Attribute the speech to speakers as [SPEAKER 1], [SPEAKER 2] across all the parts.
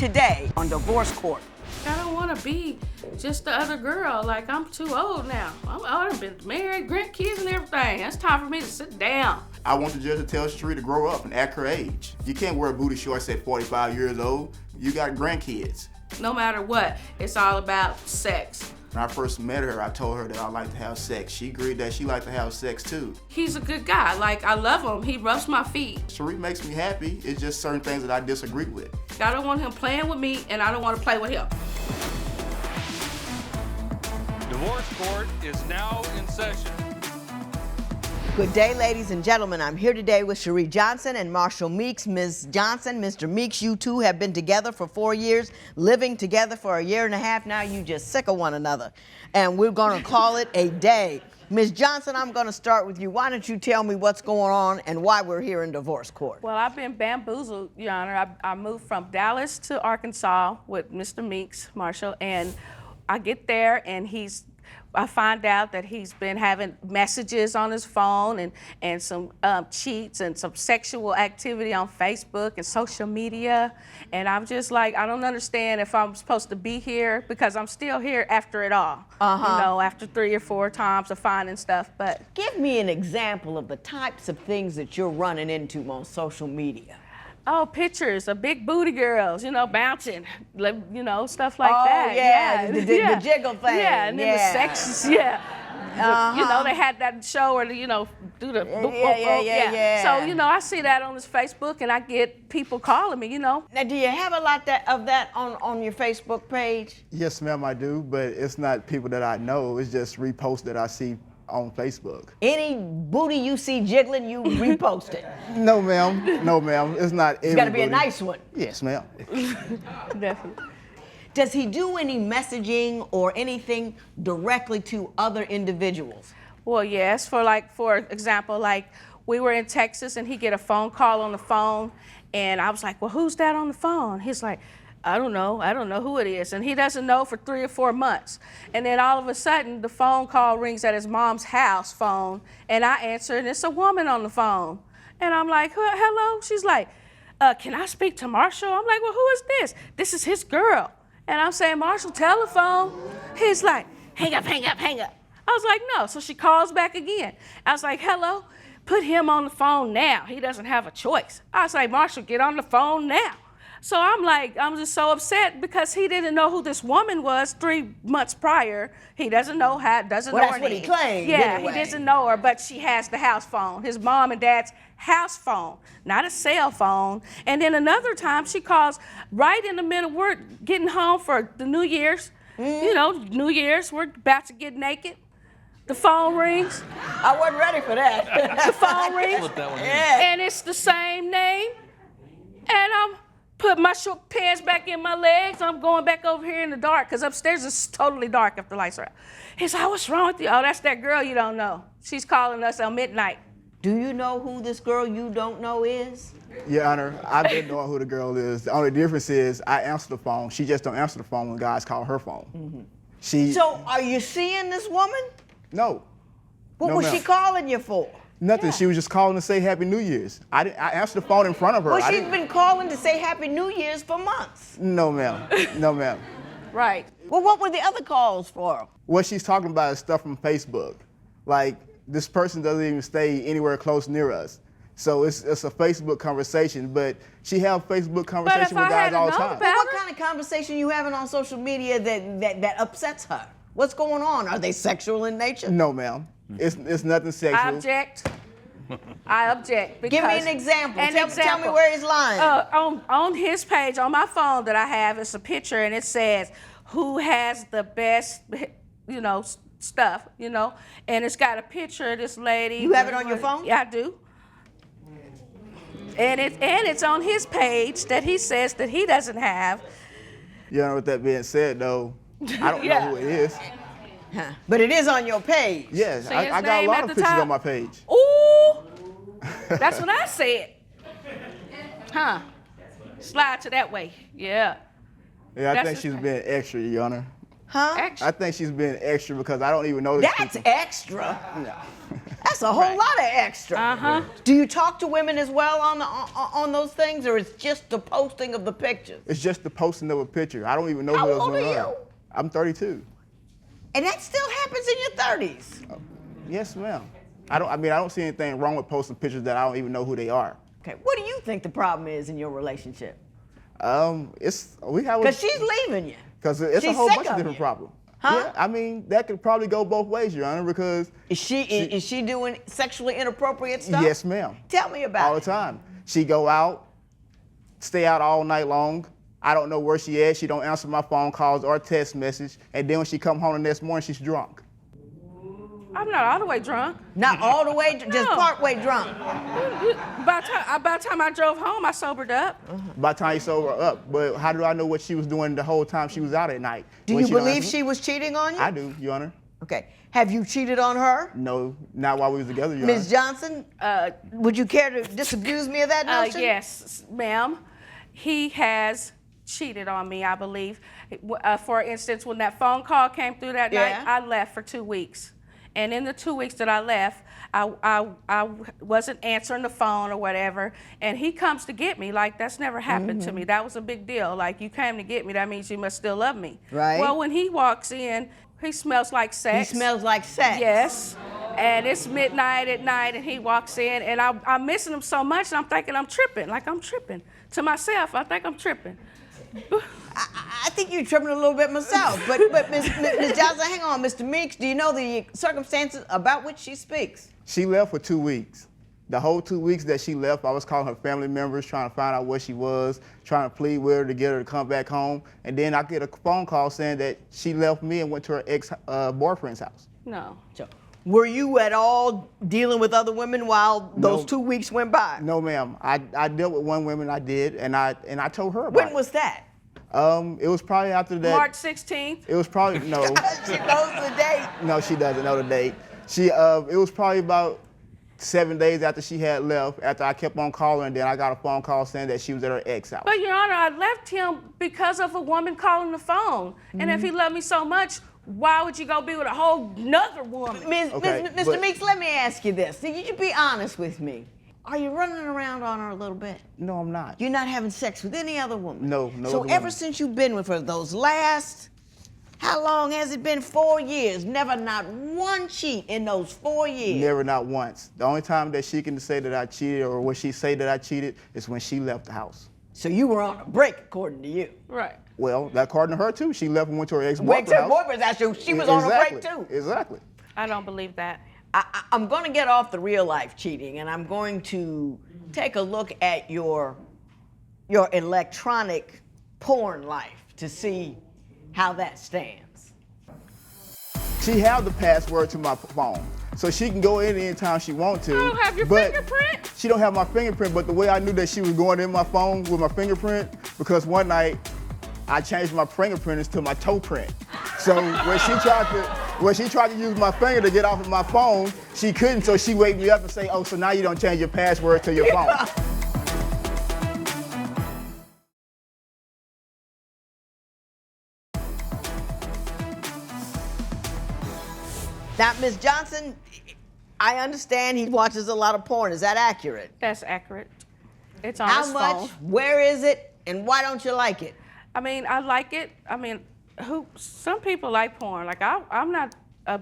[SPEAKER 1] today on Divorce Court.
[SPEAKER 2] I don't want to be just the other girl. Like, I'm too old now. I've been married, grandkids and everything. It's time for me to sit down.
[SPEAKER 3] I want the judge to tell Cherree to grow up and act her age. You can't wear booty shorts at 45 years old. You got grandkids.
[SPEAKER 2] No matter what, it's all about sex.
[SPEAKER 3] When I first met her, I told her that I like to have sex. She agreed that she liked to have sex too.
[SPEAKER 2] He's a good guy. Like, I love him. He rubs my feet.
[SPEAKER 3] Cherree makes me happy. It's just certain things that I disagree with.
[SPEAKER 2] I don't want him playing with me, and I don't want to play with him.
[SPEAKER 4] Divorce Court is now in session.
[SPEAKER 1] Good day, ladies and gentlemen. I'm here today with Cherree Johnson and Marshell Meeks. Ms. Johnson, Mr. Meeks, you two have been together for 4 years, living together for a year and a half now. You just sick of one another. And we're going to call it a day. Ms. Johnson, I'm going to start with you. Why don't you tell me what's going on and why we're here in divorce court?
[SPEAKER 2] Well, I've been bamboozled, Your Honor. I moved from Dallas to Arkansas with Mr. Meeks, Marshall, and I get there and I find out that he's been having messages on his phone and some cheats and some sexual activity on Facebook and social media. And I'm just like, I don't understand if I'm supposed to be here because I'm still here after it all. You know, after 3 or 4 times of finding stuff. But
[SPEAKER 1] give me an example of the types of things that you're running into on social media.
[SPEAKER 2] Oh, pictures of big booty girls, you know, bouncing, you know, stuff like that.
[SPEAKER 1] Oh, yeah, the jiggle thing.
[SPEAKER 2] Yeah, and then the sex, yeah. You know, they had that show where, you know, do the boop, boop, yeah. So, you know, I see that on his Facebook, and I get people calling me, you know.
[SPEAKER 1] Now, do you have a lot of that on your Facebook page?
[SPEAKER 3] Yes, ma'am, I do, but it's not people that I know. It's just reposts that I see on Facebook.
[SPEAKER 1] Any booty you see jiggling, you repost it?
[SPEAKER 3] No, ma'am. No, ma'am. It's not every
[SPEAKER 1] It's got to be a
[SPEAKER 3] booty.
[SPEAKER 1] nice one.
[SPEAKER 3] Yes, ma'am.
[SPEAKER 2] Definitely.
[SPEAKER 1] Does he do any messaging or anything directly to other individuals?
[SPEAKER 2] Well, yes. For example, like we were in Texas and he get a phone call on the phone, and I was like, well, who's that on the phone? He's like, I don't know who it is. And he doesn't know for 3 or 4 months. And then all of a sudden, the phone call rings at his mom's house phone, and I answer, and it's a woman on the phone. And I'm like, hello? She's like, can I speak to Marshall? I'm like, well, who is this? This is his girl. And I'm saying, Marshall, telephone. He's like, hang up, hang up, hang up. I was like, no. So she calls back again. I was like, hello? Put him on the phone now. He doesn't have a choice. I was like, Marshall, get on the phone now. So I'm just so upset because he didn't know who this woman was 3 months prior. He doesn't know her. Well,
[SPEAKER 1] that's what he claimed.
[SPEAKER 2] Yeah,
[SPEAKER 1] anyway.
[SPEAKER 2] He doesn't know her, but she has the house phone, his mom and dad's house phone, not a cell phone. And then another time she calls right in the middle, we're getting home for the New Year's. You know, New Year's, we're about to get naked. The phone rings.
[SPEAKER 1] I wasn't ready for that.
[SPEAKER 2] The phone rings, and it's the same name. And I'm put my short pants back in my legs. I'm going back over here in the dark because upstairs it's totally dark if the lights are out. He's like, what's wrong with you? Oh, that's that girl you don't know. She's calling us at midnight.
[SPEAKER 1] Do you know who this girl you don't know is?
[SPEAKER 3] Your Honor, I didn't know who the girl is. The only difference is I answer the phone. She just don't answer the phone when guys call her phone.
[SPEAKER 1] So are you seeing this woman?
[SPEAKER 3] No.
[SPEAKER 1] What
[SPEAKER 3] No,
[SPEAKER 1] was
[SPEAKER 3] ma'am.
[SPEAKER 1] she calling you for?
[SPEAKER 3] Nothing.
[SPEAKER 1] Yeah.
[SPEAKER 3] She was just calling to say Happy New Year's. I answered the phone in front of her.
[SPEAKER 1] Well,
[SPEAKER 3] I
[SPEAKER 1] she's
[SPEAKER 3] didn't-
[SPEAKER 1] been calling to say Happy New Year's for months.
[SPEAKER 3] No, ma'am. No, ma'am.
[SPEAKER 2] Right.
[SPEAKER 1] Well, what were the other calls for?
[SPEAKER 3] What she's talking about is stuff from Facebook. Like, this person doesn't even stay anywhere close near us. So it's a Facebook conversation, but she have Facebook conversation with guys all the time.
[SPEAKER 1] But what kind of conversation you having on social media that upsets her? What's going on? Are they sexual in nature?
[SPEAKER 3] No, ma'am. It's nothing sexual.
[SPEAKER 2] I object. I object. Because
[SPEAKER 1] Give me an example.
[SPEAKER 2] An
[SPEAKER 1] Tell
[SPEAKER 2] example.
[SPEAKER 1] me where he's lying.
[SPEAKER 2] On his page, on my phone that I have, it's a picture and it says, who has the best, you know, stuff, you know? And it's got a picture of this lady.
[SPEAKER 1] You have it on your phone?
[SPEAKER 2] Yeah, I do. And it's on his page that he says that he doesn't have.
[SPEAKER 3] You know, with that being said, though, I don't know who it is.
[SPEAKER 1] But it is on your page.
[SPEAKER 3] Yes,
[SPEAKER 2] See his
[SPEAKER 3] I got a
[SPEAKER 2] name
[SPEAKER 3] lot
[SPEAKER 2] at
[SPEAKER 3] of
[SPEAKER 2] the
[SPEAKER 3] pictures
[SPEAKER 2] top?
[SPEAKER 3] on my page.
[SPEAKER 2] Ooh, that's what I said. Huh? Slide to that way. Yeah.
[SPEAKER 3] Yeah, I
[SPEAKER 2] That's
[SPEAKER 3] think
[SPEAKER 2] his
[SPEAKER 3] she's
[SPEAKER 2] page.
[SPEAKER 3] being extra, Your Honor.
[SPEAKER 1] Huh?
[SPEAKER 2] Actually,
[SPEAKER 3] I think she's being extra because I don't even know this
[SPEAKER 1] That's
[SPEAKER 3] people.
[SPEAKER 1] extra.
[SPEAKER 3] No.
[SPEAKER 1] That's a whole lot of extra.
[SPEAKER 2] Uh-huh.
[SPEAKER 1] Do you talk to women as well on those things, or it's just the posting of the pictures?
[SPEAKER 3] It's just the posting of a picture. I don't even know
[SPEAKER 1] How
[SPEAKER 3] who else
[SPEAKER 1] old
[SPEAKER 3] going
[SPEAKER 1] are
[SPEAKER 3] on.
[SPEAKER 1] you?
[SPEAKER 3] I'm 32.
[SPEAKER 1] And that still happens in your 30s.
[SPEAKER 3] Yes, ma'am. I don't see anything wrong with posting pictures that I don't even know who they are.
[SPEAKER 1] Okay, what do you think the problem is in your relationship?
[SPEAKER 3] Because
[SPEAKER 1] Because she's leaving you.
[SPEAKER 3] Because it's a
[SPEAKER 1] She's
[SPEAKER 3] whole
[SPEAKER 1] sick
[SPEAKER 3] bunch of
[SPEAKER 1] of
[SPEAKER 3] different
[SPEAKER 1] you.
[SPEAKER 3] problems.
[SPEAKER 1] Huh?
[SPEAKER 3] Yeah, I mean, that could probably go both ways, Your Honor, because
[SPEAKER 1] Is she doing sexually inappropriate stuff?
[SPEAKER 3] yes, ma'am.
[SPEAKER 1] Tell me about
[SPEAKER 3] All the
[SPEAKER 1] it.
[SPEAKER 3] time. She go out, stay out all night long. I don't know where she at. She don't answer my phone calls or text message. And then when she come home the next morning, she's drunk.
[SPEAKER 2] I'm not all the way drunk.
[SPEAKER 1] Not all the way, just
[SPEAKER 2] No.
[SPEAKER 1] part way drunk.
[SPEAKER 2] By the time I drove home, I sobered up.
[SPEAKER 3] By the time you sober up. But how do I know what she was doing the whole time she was out at night?
[SPEAKER 1] Do
[SPEAKER 3] When
[SPEAKER 1] you
[SPEAKER 3] she don't
[SPEAKER 1] believe
[SPEAKER 3] answer me?
[SPEAKER 1] she was cheating on you?
[SPEAKER 3] I do, Your Honor.
[SPEAKER 1] Okay. Have you cheated on her?
[SPEAKER 3] No, not while we was together, Your
[SPEAKER 1] Ms.
[SPEAKER 3] Honor.
[SPEAKER 1] Johnson, would you care to disabuse me of that notion?
[SPEAKER 2] Yes, ma'am. He has cheated on me, I believe. For instance, when that phone call came through that
[SPEAKER 1] Yeah.
[SPEAKER 2] night, I left for 2 weeks. And in the 2 weeks that I left, I wasn't answering the phone or whatever. And he comes to get me. Like, that's never happened to me. That was a big deal. Like, you came to get me, that means you must still love me.
[SPEAKER 1] Right.
[SPEAKER 2] Well, when he walks in, he smells like sex.
[SPEAKER 1] He smells like sex.
[SPEAKER 2] Yes. And it's midnight at night, and he walks in, and I'm missing him so much, and I'm thinking I'm tripping. Like, I'm tripping. To myself, I think I'm tripping.
[SPEAKER 1] I think you're tripping a little bit myself. But Ms. Johnson, hang on. Mr. Meeks, do you know the circumstances about which she speaks?
[SPEAKER 3] She left for 2 weeks. The whole 2 weeks that she left, I was calling her family members, trying to find out where she was, trying to plead with her to get her to come back home. And then I get a phone call saying that she left me and went to her ex-boyfriend's house.
[SPEAKER 2] No.
[SPEAKER 1] So, were you at all dealing with other women while those
[SPEAKER 3] No.
[SPEAKER 1] 2 weeks went by?
[SPEAKER 3] No, ma'am. I dealt with one woman, I did, and I told her about
[SPEAKER 1] When
[SPEAKER 3] it.
[SPEAKER 1] was that?
[SPEAKER 3] It was probably after that.
[SPEAKER 2] March 16th.
[SPEAKER 3] It was probably, no.
[SPEAKER 1] She knows the date.
[SPEAKER 3] No, she doesn't know the date. It was probably about 7 days after she had left, after I kept on calling, and then I got a phone call saying that she was at her ex house.
[SPEAKER 2] But, Your Honor, I left him because of a woman calling the phone. And if he loved me so much, why would you go be with a whole nother woman?
[SPEAKER 3] Okay,
[SPEAKER 1] Mr.
[SPEAKER 3] but-
[SPEAKER 1] Meeks, let me ask you this. You be honest with me. Are you running around on her a little bit?
[SPEAKER 3] No, I'm not.
[SPEAKER 1] You're not having sex with any other woman?
[SPEAKER 3] No
[SPEAKER 1] So
[SPEAKER 3] other
[SPEAKER 1] ever
[SPEAKER 3] woman.
[SPEAKER 1] since you've been with her, those last, how long has it been? 4 years. Never not one cheat in those 4 years.
[SPEAKER 3] Never, not once. The only time that she can say that I cheated, or when she say that I cheated, is when she left the house.
[SPEAKER 1] So you were on a break, according to you.
[SPEAKER 2] Right.
[SPEAKER 3] Well, that according to her too. She left and went to her
[SPEAKER 1] Wait
[SPEAKER 3] ex-boyfriend's
[SPEAKER 1] till
[SPEAKER 3] house.
[SPEAKER 1] boyfriend's actually, she was on a break too.
[SPEAKER 3] Exactly.
[SPEAKER 2] I don't believe that.
[SPEAKER 1] I'm going to get off the real life cheating, and I'm going to take a look at your electronic porn life to see how that stands.
[SPEAKER 3] She have the password to my phone, so she can go in anytime she wants to.
[SPEAKER 2] I don't have your
[SPEAKER 3] but
[SPEAKER 2] fingerprint.
[SPEAKER 3] She don't have my fingerprint, but the way I knew that she was going in my phone with my fingerprint, because one night I changed my fingerprint to my toe print. So when she tried to use my finger to get off of my phone, she couldn't, so she wake me up and say, oh, so now you don't change your password to your phone.
[SPEAKER 1] Now, Ms. Johnson, I understand he watches a lot of porn. Is that accurate?
[SPEAKER 2] That's accurate. It's on
[SPEAKER 1] How
[SPEAKER 2] his
[SPEAKER 1] much?
[SPEAKER 2] phone.
[SPEAKER 1] Where is it? And why don't you like it?
[SPEAKER 2] I mean, I like it. I mean, some people like porn. Like, I'm not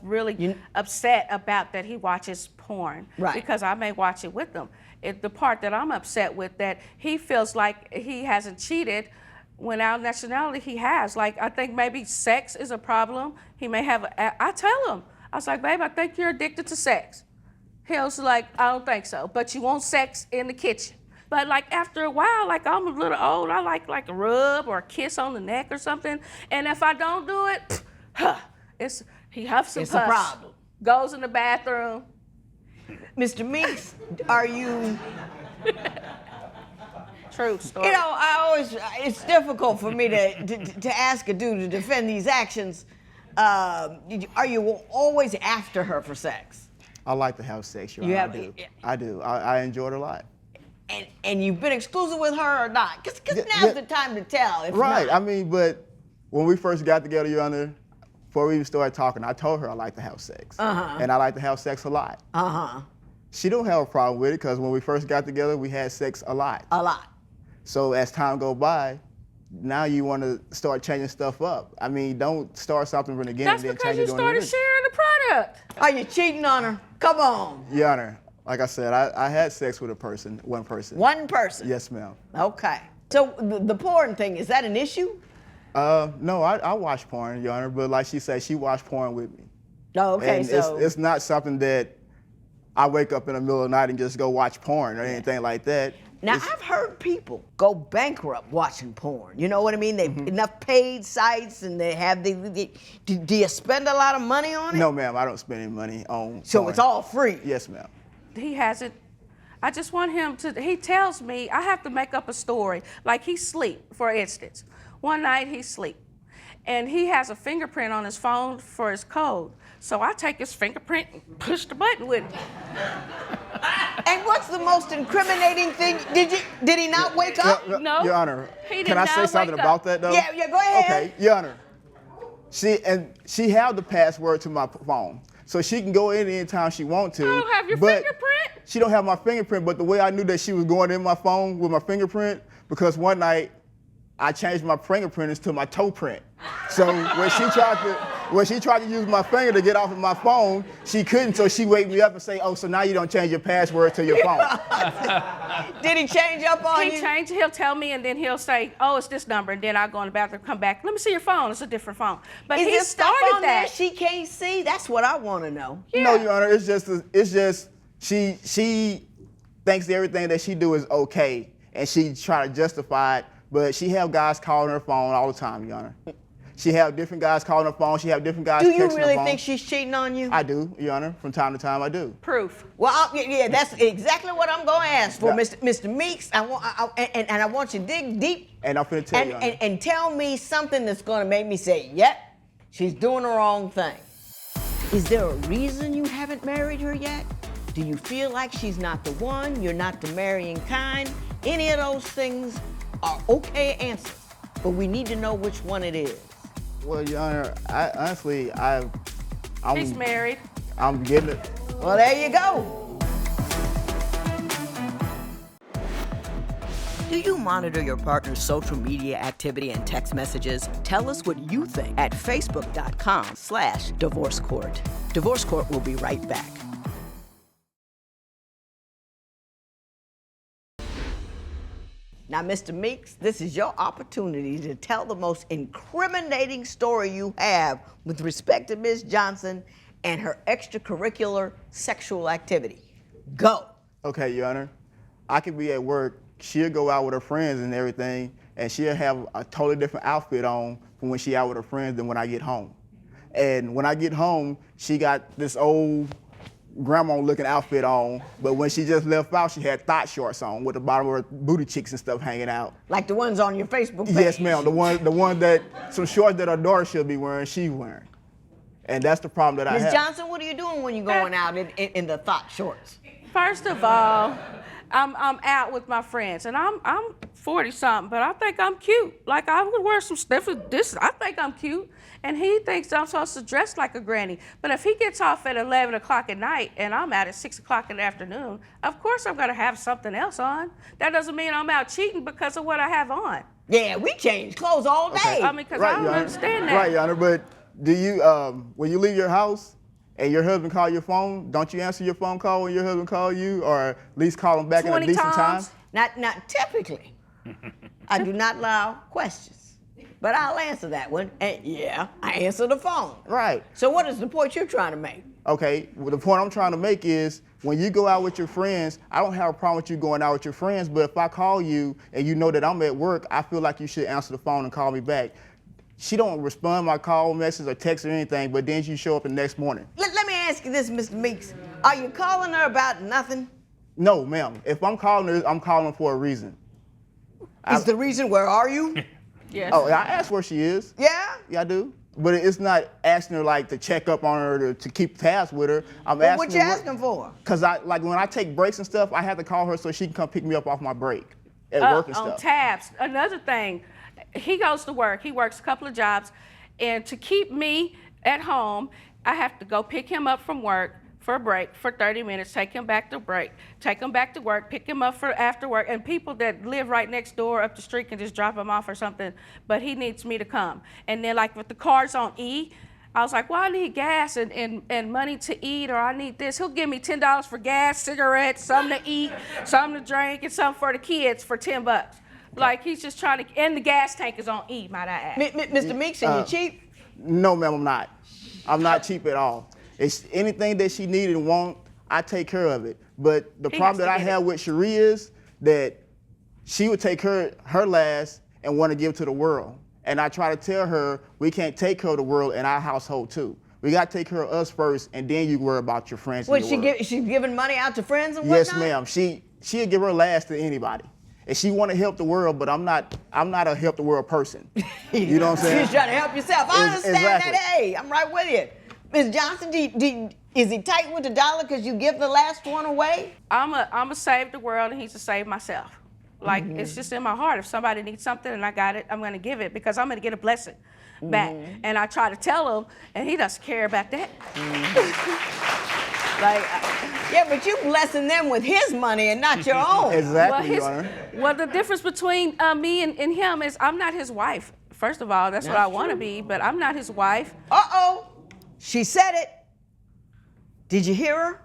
[SPEAKER 2] really upset about that he watches porn.
[SPEAKER 1] Right.
[SPEAKER 2] Because I may watch it with him. The part that I'm upset with, that he feels like he hasn't cheated when our nationality he has. Like, I think maybe sex is a problem. He may have, I tell him, I was like, babe, I think you're addicted to sex. He was like, I don't think so, but you want sex in the kitchen. But like after a while, like I'm a little old, I like a rub or a kiss on the neck or something. And if I don't do it, he huffs and
[SPEAKER 1] It's a
[SPEAKER 2] puffs,
[SPEAKER 1] problem.
[SPEAKER 2] goes in the bathroom.
[SPEAKER 1] Mr. Meeks, are you,
[SPEAKER 2] True story.
[SPEAKER 1] you know, it's difficult for me to ask a dude to defend these actions. Are you always after her for sex?
[SPEAKER 3] I like to have sex, Your
[SPEAKER 1] You
[SPEAKER 3] Honor.
[SPEAKER 1] have-
[SPEAKER 3] I do.
[SPEAKER 1] yeah.
[SPEAKER 3] I do. I enjoy it a lot.
[SPEAKER 1] And you've been exclusive with her or not? Because
[SPEAKER 3] Yeah,
[SPEAKER 1] now's
[SPEAKER 3] yeah.
[SPEAKER 1] the time to tell. If
[SPEAKER 3] Right.
[SPEAKER 1] not.
[SPEAKER 3] I mean, but when we first got together, Your Honor, before we even started talking, I told her I like to have sex. And I like to have sex a lot. She don't have a problem with it because when we first got together, we had sex a lot.
[SPEAKER 1] A lot.
[SPEAKER 3] So as time go by, now you want to start changing stuff up. I mean, don't start something from the beginning
[SPEAKER 2] That's
[SPEAKER 3] and then
[SPEAKER 2] because
[SPEAKER 3] change
[SPEAKER 2] you
[SPEAKER 3] it during the
[SPEAKER 2] started
[SPEAKER 3] middle.
[SPEAKER 2] sharing the product.
[SPEAKER 1] Are you cheating on her? Come on.
[SPEAKER 3] Your Honor, like I said, I had sex with one person.
[SPEAKER 1] One person?
[SPEAKER 3] Yes, ma'am.
[SPEAKER 1] Okay. So the porn thing, is that an issue?
[SPEAKER 3] No, I watch porn, Your Honor, but like she said, she watched porn with me.
[SPEAKER 1] Oh, okay,
[SPEAKER 3] And
[SPEAKER 1] so.
[SPEAKER 3] it's not something that I wake up in the middle of the night and just go watch porn or anything like that.
[SPEAKER 1] Now, I've heard people go bankrupt watching porn. You know what I mean? They've enough paid sites and they have do you spend a lot of money on it?
[SPEAKER 3] No, ma'am, I don't spend any money on
[SPEAKER 1] So
[SPEAKER 3] porn.
[SPEAKER 1] it's all free?
[SPEAKER 3] Yes, ma'am.
[SPEAKER 2] He hasn't. I just want him to, he tells me, I have to make up a story. Like he sleep, for instance. One night he sleep, and he has a fingerprint on his phone for his code. So I take his fingerprint and push the button with it.
[SPEAKER 1] And what's the most incriminating thing? Did he not wake up?
[SPEAKER 2] No.
[SPEAKER 3] Your Honor,
[SPEAKER 2] He did
[SPEAKER 3] can I say
[SPEAKER 2] not
[SPEAKER 3] something
[SPEAKER 2] wake up.
[SPEAKER 3] about that though?
[SPEAKER 1] Yeah, go ahead.
[SPEAKER 3] Okay, Your Honor. She had the password to my phone, so she can go in anytime she wants to.
[SPEAKER 2] I don't have your
[SPEAKER 3] but
[SPEAKER 2] fingerprint.
[SPEAKER 3] She don't have my fingerprint, but the way I knew that she was going in my phone with my fingerprint, because one night I changed my fingerprint to my toe print. So when she tried to use my finger to get off of my phone, she couldn't, so she wake me up and say, oh, so now you don't change your password to your phone.
[SPEAKER 1] Did he change up on you?
[SPEAKER 2] He'll tell me, and then he'll say, oh, it's this number, and then I'll go in the bathroom, come back, let me see your phone, it's a different phone. But
[SPEAKER 1] Is
[SPEAKER 2] he
[SPEAKER 1] there stuff
[SPEAKER 2] started
[SPEAKER 1] on there
[SPEAKER 2] that.
[SPEAKER 1] she can't see? That's what I want to know.
[SPEAKER 2] Yeah.
[SPEAKER 3] No, Your Honor, it's just she thinks everything that she do is okay, and she try to justify it, but she have guys calling her phone all the time, Your Honor. She have different guys calling her phone. She have different guys
[SPEAKER 1] Do
[SPEAKER 3] texting
[SPEAKER 1] you
[SPEAKER 3] her
[SPEAKER 1] really
[SPEAKER 3] phone.
[SPEAKER 1] think she's cheating on you?
[SPEAKER 3] I do, Your Honor. From time to time, I do.
[SPEAKER 2] Proof.
[SPEAKER 1] Well, yeah, that's exactly what I'm going to ask for,
[SPEAKER 3] Yeah.
[SPEAKER 1] Mr. Meeks. I want you to dig deep
[SPEAKER 3] And I'm finna tell you, Your Honor.
[SPEAKER 1] and tell me something that's going to make me say, yep, she's doing the wrong thing. Is there a reason you haven't married her yet? Do you feel like she's not the one? You're not the marrying kind? Any of those things are okay answers, but we need to know which one it is.
[SPEAKER 3] Well, Your Honor,
[SPEAKER 2] He's married.
[SPEAKER 3] I'm getting it.
[SPEAKER 1] Well, there you go. Do you monitor your partner's social media activity and text messages? Tell us what you think at facebook.com/Divorce Court. Divorce Court will be right back. Now, Mr. Meeks, this is your opportunity to tell the most incriminating story you have with respect to Ms. Johnson and her extracurricular sexual activity. Go.
[SPEAKER 3] Okay, Your Honor. I could be at work. She'll go out with her friends and everything, and she'll have a totally different outfit on from when she out with her friends than when I get home. And when I get home, she got this old grandma-looking outfit on, but when she just left out, she had thought shorts on with the bottom of her booty cheeks and stuff hanging out.
[SPEAKER 1] Like the ones on your Facebook page.
[SPEAKER 3] Yes, ma'am. The one that some shorts that her daughter should be wearing, she's wearing, and that's the problem that I
[SPEAKER 1] Ms.
[SPEAKER 3] have.
[SPEAKER 1] Johnson, what are you doing when you're going out in the thought shorts?
[SPEAKER 2] First of all, I'm out with my friends, and I'm 40-something, but I think I'm cute. Like, I would wear some stuff with this. I think I'm cute, and he thinks I'm supposed to dress like a granny. But if he gets off at 11 o'clock at night, and I'm out at 6 o'clock in the afternoon, of course I'm gonna have something else on. That doesn't mean I'm out cheating because of what I have on.
[SPEAKER 1] Yeah, we change clothes all day.
[SPEAKER 3] Okay.
[SPEAKER 2] I mean, because I don't
[SPEAKER 3] Your Honor.
[SPEAKER 2] understand that.
[SPEAKER 3] Right, Your Honor, but do you, when you leave your house and your husband call your phone, don't you answer your phone call when your husband call you, or at least call him back in a
[SPEAKER 2] 20
[SPEAKER 3] decent
[SPEAKER 2] times.
[SPEAKER 3] time?
[SPEAKER 1] Not typically. I do not allow questions, but I'll answer that one. And yeah, I answer the phone.
[SPEAKER 3] Right.
[SPEAKER 1] So what is the point you're trying to make?
[SPEAKER 3] Okay, well, the point I'm trying to make is when you go out with your friends, I don't have a problem with you going out with your friends, but if I call you and you know that I'm at work, I feel like you should answer the phone and call me back. She don't respond my call, message, or text or anything, but then you show up the next morning.
[SPEAKER 1] Let me ask you this, Mr. Meeks. Are you calling her about nothing?
[SPEAKER 3] No, ma'am. If I'm calling her, I'm calling her for a reason.
[SPEAKER 1] Is the reason, where are you?
[SPEAKER 2] Yes.
[SPEAKER 3] Oh, I ask where she is.
[SPEAKER 1] Yeah?
[SPEAKER 3] Yeah, I do. But it's not asking her like to check up on her to keep tabs with her. I'm
[SPEAKER 1] Well,
[SPEAKER 3] asking
[SPEAKER 1] what you
[SPEAKER 3] her
[SPEAKER 1] asking for?
[SPEAKER 3] Cause like when I take breaks and stuff, I have to call her so she can come pick me up off my break at work and
[SPEAKER 2] on
[SPEAKER 3] stuff.
[SPEAKER 2] tabs. Another thing, he goes to work. He works a couple of jobs, and to keep me at home. I have to go pick him up from work for a break for 30 minutes, take him back to break, take him back to work, pick him up for after work, and people that live right next door up the street can just drop him off or something, but he needs me to come. And then like with the car's on E, I was like, well, I need gas and money to eat, or I need this. He'll give me $10 for gas, cigarettes, something to eat, something to drink, and something for the kids for $10. Like he's just trying to, and the gas tank is on E, might I add.
[SPEAKER 1] Mr. Meeks, are you cheap?
[SPEAKER 3] No, ma'am, I'm not. I'm not cheap at all. It's anything that she needed and want, I take care of it. But the problem that I have with Cherree is that she would take her last and want to give to the world. And I try to tell her we can't take care of the world in our household too. We got to take care of us first, and then you worry about your friends.
[SPEAKER 1] What, she's giving money out to friends and
[SPEAKER 3] yes,
[SPEAKER 1] whatnot?
[SPEAKER 3] ma'am. She'll give her last to anybody. And she want to help the world, but I'm not a help the world person. You know what I'm saying?
[SPEAKER 1] She's trying to help yourself. I understand
[SPEAKER 3] exactly.
[SPEAKER 1] that. Hey, I'm right with you. Ms. Johnson, is he tight with the dollar because you give the last one away?
[SPEAKER 2] I'm a save the world, and he's to save myself. Like, it's just in my heart. If somebody needs something and I got it, I'm going to give it because I'm going to get a blessing back. And I try to tell him, and he doesn't care about that.
[SPEAKER 1] Yeah, but you blessing them with his money and not your own.
[SPEAKER 3] Exactly, Your Honor.
[SPEAKER 2] Well, the difference between me and him is I'm not his wife. First of all, that's what I want to be, but I'm not his wife.
[SPEAKER 1] Uh-oh. She said it. Did you hear her?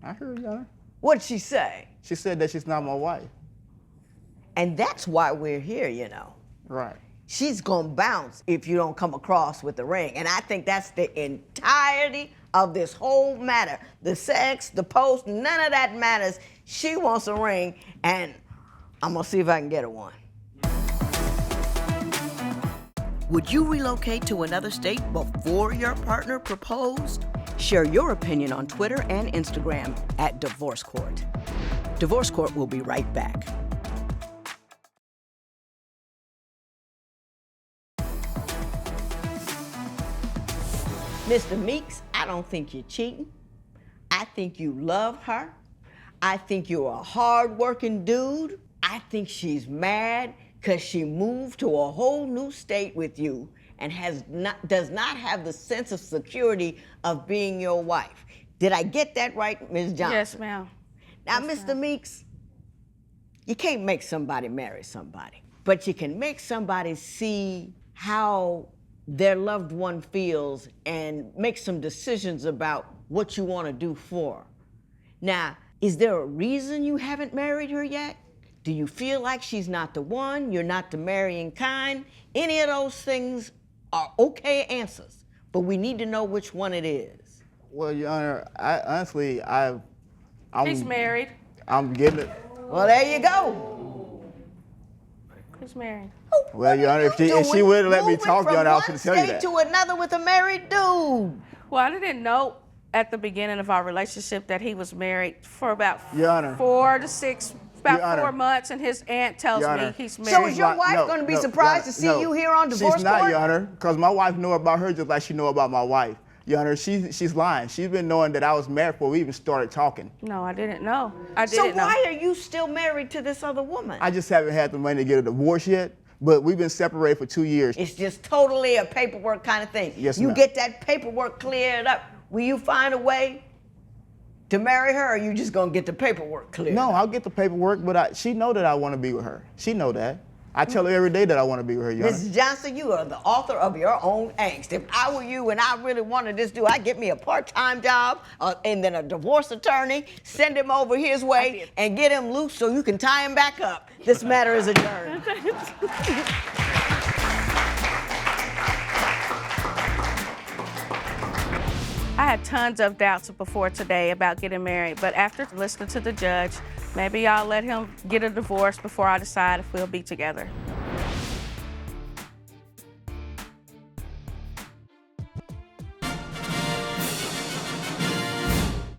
[SPEAKER 3] I heard Your Honor.
[SPEAKER 1] What'd she say?
[SPEAKER 3] She said that she's not my wife.
[SPEAKER 1] And that's why we're here, you know.
[SPEAKER 3] Right.
[SPEAKER 1] She's gonna bounce if you don't come across with the ring. And I think that's the entirety of this whole matter. The sex, the post, none of that matters. She wants a ring, and I'm gonna see if I can get her one. Would you relocate to another state before your partner proposed? Share your opinion on Twitter and Instagram at Divorce Court. Divorce Court will be right back. Mr. Meeks, I don't think you're cheating. I think you love her. I think you're a hard-working dude. I think she's mad because she moved to a whole new state with you and does not have the sense of security of being your wife. Did I get that right, Ms. Johnson?
[SPEAKER 2] Yes, ma'am.
[SPEAKER 1] Now,
[SPEAKER 2] Yes,
[SPEAKER 1] Mr.
[SPEAKER 2] ma'am.
[SPEAKER 1] Meeks, you can't make somebody marry somebody, but you can make somebody see how their loved one feels and make some decisions about what you want to do for her. Now, is there a reason you haven't married her yet? Do you feel like she's not the one, you're not the marrying kind? Any of those things are okay answers, but we need to know which one it is.
[SPEAKER 3] Well, Your Honor,
[SPEAKER 2] He's married.
[SPEAKER 3] I'm getting it.
[SPEAKER 1] Well, there you go.
[SPEAKER 2] He's married.
[SPEAKER 3] Well, Your Honor, if she would let me talk, Your Honor, I was going to tell you that.
[SPEAKER 1] Moving from one state to another with a married dude.
[SPEAKER 2] Well, I didn't know at the beginning of our relationship that he was married for about
[SPEAKER 3] Your Honor.
[SPEAKER 2] 4 to 6, about
[SPEAKER 3] Your Honor.
[SPEAKER 2] 4 months, and his aunt tells
[SPEAKER 3] Your
[SPEAKER 2] me
[SPEAKER 3] Honor.
[SPEAKER 2] he's
[SPEAKER 1] So
[SPEAKER 2] married.
[SPEAKER 1] is your wife going to be surprised to see you here on divorce
[SPEAKER 3] She's not,
[SPEAKER 1] court?
[SPEAKER 3] Your Honor, because my wife know about her just like she know about my wife. Your Honor, she's lying. She's been knowing that I was married before we even started talking.
[SPEAKER 2] No, I didn't know. I
[SPEAKER 1] So
[SPEAKER 2] didn't know.
[SPEAKER 1] why are you still married to this other woman?
[SPEAKER 3] I just haven't had the money to get a divorce yet, but we've been separated for 2 years.
[SPEAKER 1] It's just totally a paperwork kind of thing.
[SPEAKER 3] Yes,
[SPEAKER 1] You
[SPEAKER 3] ma'am.
[SPEAKER 1] get that paperwork cleared up. Will you find a way to marry her, or are you just going to get the paperwork cleared
[SPEAKER 3] No,
[SPEAKER 1] up?
[SPEAKER 3] I'll get the paperwork, but she know that I want to be with her. She know that. I tell her every day that I want to be with her, Your Honor.
[SPEAKER 1] Mrs. Johnson, you are the author of your own angst. If I were you and I really wanted this dude, I'd get me a part-time job and then a divorce attorney, send him over his way, and get him loose so you can tie him back up. This matter is adjourned.
[SPEAKER 2] I had tons of doubts before today about getting married, but after listening to the judge, maybe I'll let him get a divorce before I decide if we'll be together.